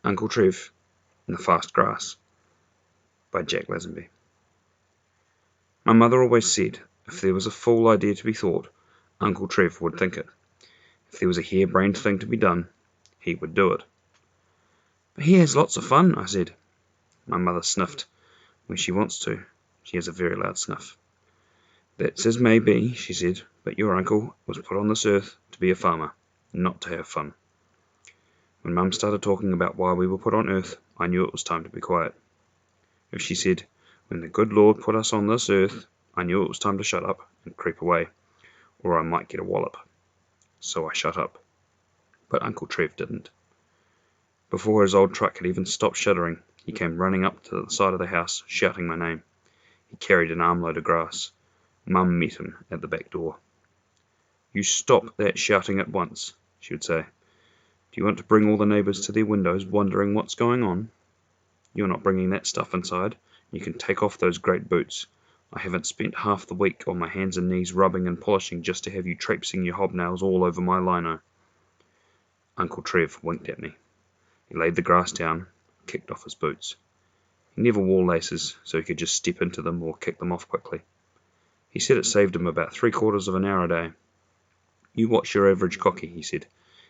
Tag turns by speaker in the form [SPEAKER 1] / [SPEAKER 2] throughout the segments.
[SPEAKER 1] Uncle Trev in the Fast Grass by Jack Lasenby. My mother always said if there was a fool idea to be thought, Uncle Trev would think it. If there was a harebrained thing to be done, he would do it. But he has lots of fun, I said. My mother sniffed. When she wants to, she has a very loud sniff. That's as may be, she said, but your uncle was put on this earth to be a farmer, not to have fun. When Mum started talking about why we were put on earth, I knew it was time to be quiet. If she said, when the good Lord put us on this earth, I knew it was time to shut up and creep away, or I might get a wallop. So I shut up. But Uncle Trev didn't. Before his old truck had even stopped shuddering, he came running up to the side of the house, shouting my name. He carried an armload of grass. Mum met him at the back door. You stop that shouting at once, she would say. Do you want to bring all the neighbours to their windows wondering what's going on? You're not bringing that stuff inside. You can take off those great boots. I haven't spent half the week on my hands and knees rubbing and polishing just to have you traipsing your hobnails all over my lino. Uncle Trev winked at me. He laid the grass down and kicked off his boots. He never wore laces, so he could just step into them or kick them off quickly. He said it saved him about 3/4 of an hour a day. You watch your average cocky, he said.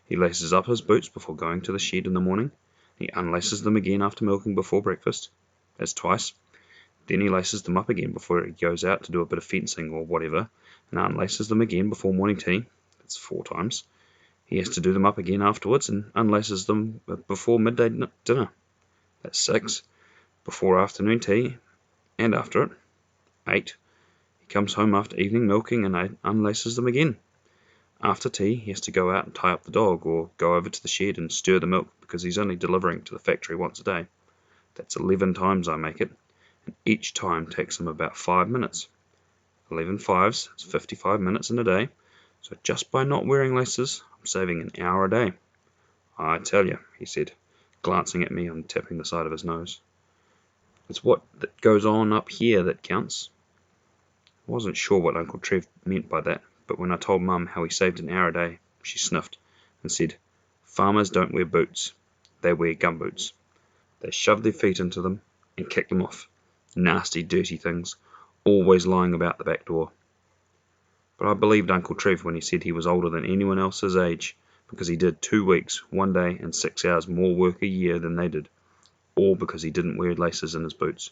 [SPEAKER 1] He laces up his boots before going to the shed in the morning. He unlaces them again after milking before breakfast. That's twice. Then he laces them up again before he goes out to do a bit of fencing or whatever, and unlaces them again before morning tea. That's 4 times. He has to do them up again afterwards and unlaces them before midday dinner. That's 6. Before afternoon tea and after it. 8. He comes home after evening milking and unlaces them again. After tea, he has to go out and tie up the dog, or go over to the shed and stir the milk, because he's only delivering to the factory once a day. That's 11 times I make it, and each time takes him about 5 minutes. 11 fives, it's 55 minutes in a day, so just by not wearing laces, I'm saving an hour a day. I tell you, he said, glancing at me and tapping the side of his nose. It's what that goes on up here that counts. I wasn't sure what Uncle Trev meant by that, but when I told Mum how he saved an hour a day, she sniffed and said, Farmers don't wear boots, they wear gumboots. They shove their feet into them and kick them off. Nasty, dirty things, always lying about the back door. But I believed Uncle Trev when he said he was older than anyone else his age, because he did 2 weeks, 1 day and 6 hours more work a year than they did, all because he didn't wear laces in his boots.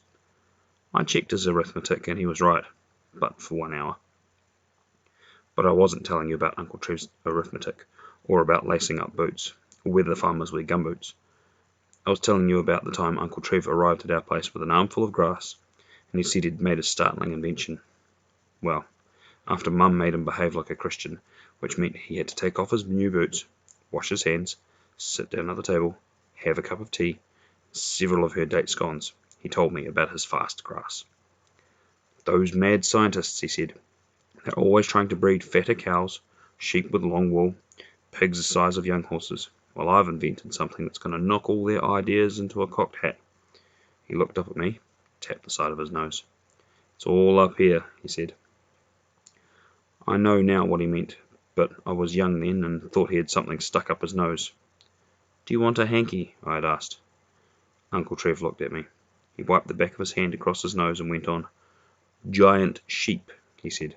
[SPEAKER 1] I checked his arithmetic and he was right, but for 1 hour. But I wasn't telling you about Uncle Trev's arithmetic, or about lacing up boots, or whether the farmers wear gumboots. I was telling you about the time Uncle Trev arrived at our place with an armful of grass, and he said he'd made a startling invention. Well, after Mum made him behave like a Christian, which meant he had to take off his new boots, wash his hands, sit down at the table, have a cup of tea, several of her date scones, he told me about his fast grass. Those mad scientists, he said, they're always trying to breed fatter cows, sheep with long wool, pigs the size of young horses. Well, I've invented something that's going to knock all their ideas into a cocked hat. He looked up at me, tapped the side of his nose. It's all up here, he said. I know now what he meant, but I was young then and thought he had something stuck up his nose. Do you want a hanky? I had asked. Uncle Trev looked at me. He wiped the back of his hand across his nose and went on. Giant sheep, he said.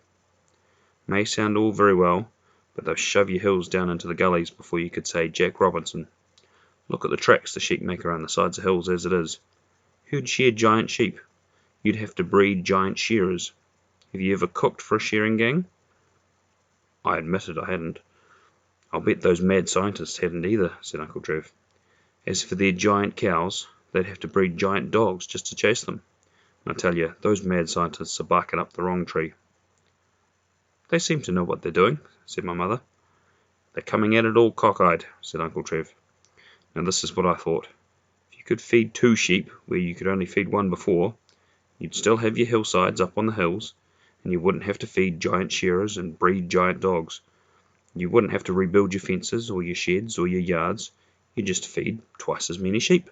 [SPEAKER 1] May sound all very well, but they'll shove your hills down into the gullies before you could say Jack Robinson. Look at the tracks the sheep make around the sides of hills as it is. Who'd shear giant sheep? You'd have to breed giant shearers. Have you ever cooked for a shearing gang? I admitted I hadn't. I'll bet those mad scientists hadn't either, said Uncle Trev. As for their giant cows, they'd have to breed giant dogs just to chase them. And I tell you, those mad scientists are barking up the wrong tree. They seem to know what they're doing, said my mother. They're coming at it all cockeyed, said Uncle Trev. Now this is what I thought. If you could feed 2 sheep where you could only feed 1 before, you'd still have your hillsides up on the hills, and you wouldn't have to feed giant shearers and breed giant dogs. You wouldn't have to rebuild your fences or your sheds or your yards. You'd just feed twice as many sheep.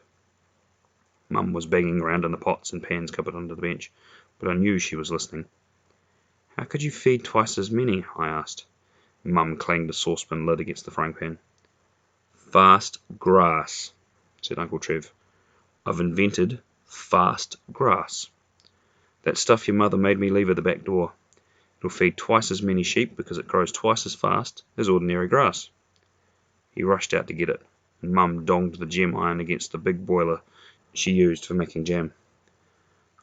[SPEAKER 1] Mum was banging around in the pots and pans cupboard under the bench, but I knew she was listening. How could you feed twice as many? I asked. Mum clanged the saucepan lid against the frying pan. Fast grass, said Uncle Trev. "I've invented fast grass. That stuff your mother made me leave at the back door. It'll feed twice as many sheep because it grows twice as fast as ordinary grass." He rushed out to get it, and Mum donged the gem iron against the big boiler she used for making jam.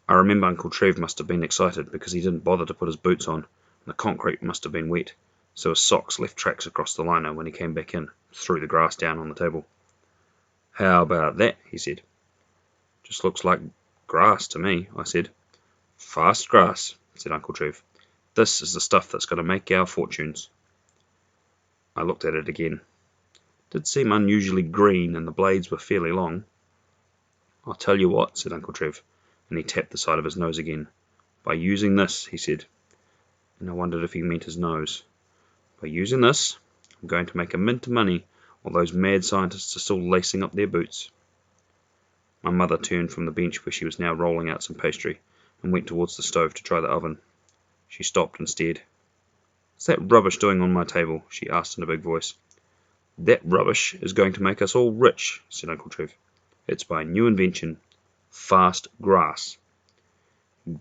[SPEAKER 1] I remember Uncle Trev must have been excited because he didn't bother to put his boots on, and the concrete must have been wet, so his socks left tracks across the liner when he came back in, threw the grass down on the table. "How about that?" he said. "Just looks like grass to me," I said. "Fast grass," said Uncle Trev. "This is the stuff that's going to make our fortunes." I looked at it again. It did seem unusually green, and the blades were fairly long. "I'll tell you what," said Uncle Trev, and he tapped the side of his nose again. "By using this," he said, and I wondered if he meant his nose. "By using this, I'm going to make a mint of money while those mad scientists are still lacing up their boots." My mother turned from the bench where she was now rolling out some pastry and went towards the stove to try the oven. She stopped and stared. "What's that rubbish doing on my table?" she asked in a big voice. "That rubbish is going to make us all rich," said Uncle Trev. "It's my new invention, fast grass."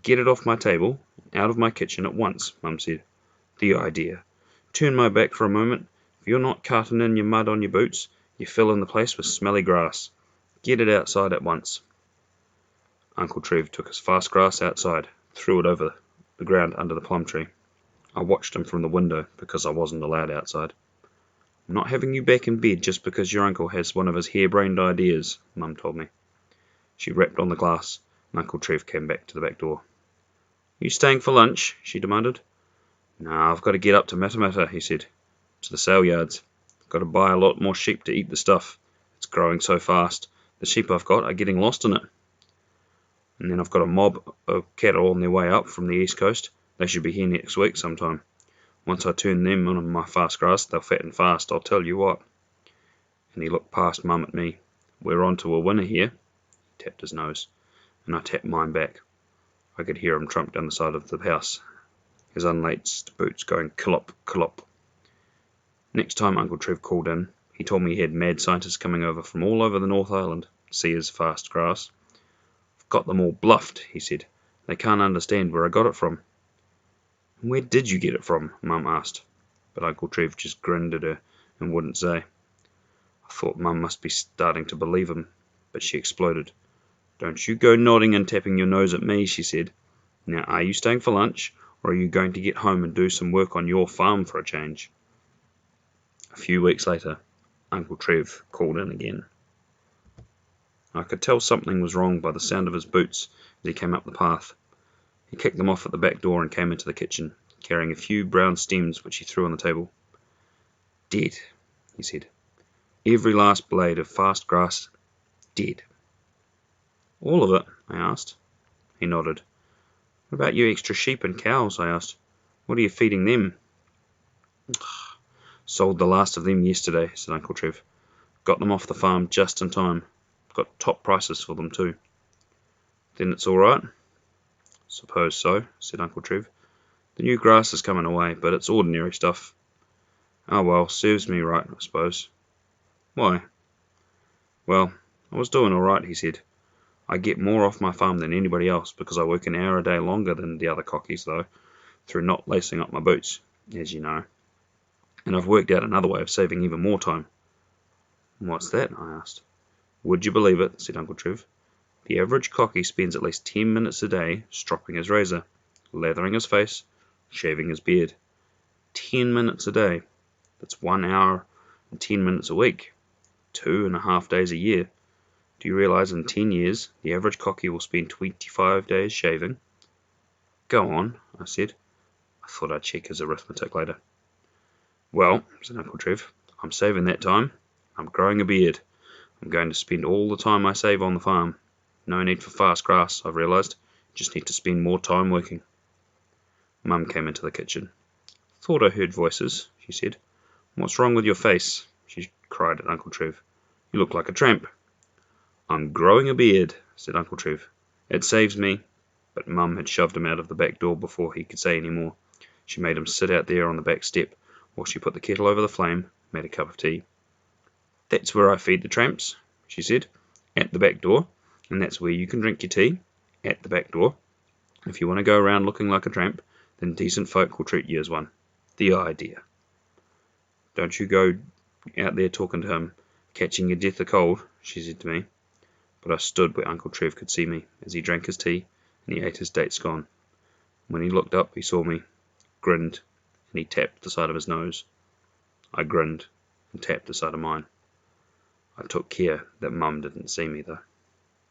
[SPEAKER 1] "Get it off my table, out of my kitchen at once," Mum said. "The idea! Turn my back for a moment. If you're not carting in your mud on your boots, you fill in the place with smelly grass. Get it outside at once." Uncle Trev took his fast grass outside, threw it over the ground under the plum tree. I watched him from the window because I wasn't allowed outside. "I'm not having you back in bed just because your uncle has one of his harebrained ideas," Mum told me. She rapped on the glass, and Uncle Trev came back to the back door. "You staying for lunch?" she demanded. "No, I've got to get up to Matamata," he said, "to the sale yards. I've got to buy a lot more sheep to eat the stuff. It's growing so fast. The sheep I've got are getting lost in it. And then I've got a mob of cattle on their way up from the east coast. They should be here next week sometime. Once I turn them on my fast grass, they'll fatten fast, I'll tell you what." And he looked past Mum at me. "We're on to a winner here." He tapped his nose, and I tapped mine back. I could hear him trump down the side of the house, his unlaced boots going clop, clop. Next time Uncle Trev called in, he told me he had mad scientists coming over from all over the North Island to see his fast grass. "I've got them all bluffed," he said. "They can't understand where I got it from." "And where did you get it from?" Mum asked, but Uncle Trev just grinned at her and wouldn't say. I thought Mum must be starting to believe him, but she exploded. "Don't you go nodding and tapping your nose at me," she said. "Now, are you staying for lunch, or are you going to get home and do some work on your farm for a change?" A few weeks later, Uncle Trev called in again. I could tell something was wrong by the sound of his boots as he came up the path. He kicked them off at the back door and came into the kitchen, carrying a few brown stems which he threw on the table. "Dead," he said. "Every last blade of fast grass dead." "All of it?" I asked. He nodded. "What about your extra sheep and cows?" I asked. "What are you feeding them?" "Sold the last of them yesterday," said Uncle Trev. "Got them off the farm just in time. Got top prices for them too." "Then it's all right?" "Suppose so," said Uncle Trev. "The new grass is coming away, but it's ordinary stuff." "Oh well, serves me right, I suppose." "Why?" "Well, I was doing all right," he said. "I get more off my farm than anybody else because I work an hour a day longer than the other cockies, though, through not lacing up my boots, as you know. And I've worked out another way of saving even more time." "What's that?" I asked. "Would you believe it?" said Uncle Trev. "The average cocky spends at least 10 minutes a day stropping his razor, lathering his face, shaving his beard. 10 minutes a day. That's 1 hour and 10 minutes a week. 2.5 days a year. Do you realize in 10 years the average cocky will spend 25 days shaving?" "Go on," I said. I thought I'd check his arithmetic later. "Well," said Uncle Trev, "I'm saving that time. I'm growing a beard. I'm going to spend all the time I save on the farm. No need for fast grass, I've realized. Just need to spend more time working." Mum came into the kitchen. "Thought I heard voices," she said. "What's wrong with your face?" she cried at Uncle Trev. "You look like a tramp." "I'm growing a beard," said Uncle Trev. "It saves me." But Mum had shoved him out of the back door before he could say any more. She made him sit out there on the back step while she put the kettle over the flame, made a cup of tea. "That's where I feed the tramps," she said. at the back door, and that's where you can drink your tea, at the back door. If you want to go around looking like a tramp, then decent folk will treat you as one. The idea. Don't you go out there talking to him, catching your death of cold, she said to me. But I stood where Uncle Trev could see me, as he drank his tea, and he ate his dates scone. When he looked up, he saw me, grinned, and he tapped the side of his nose. I grinned, and tapped the side of mine. I took care that Mum didn't see me, though.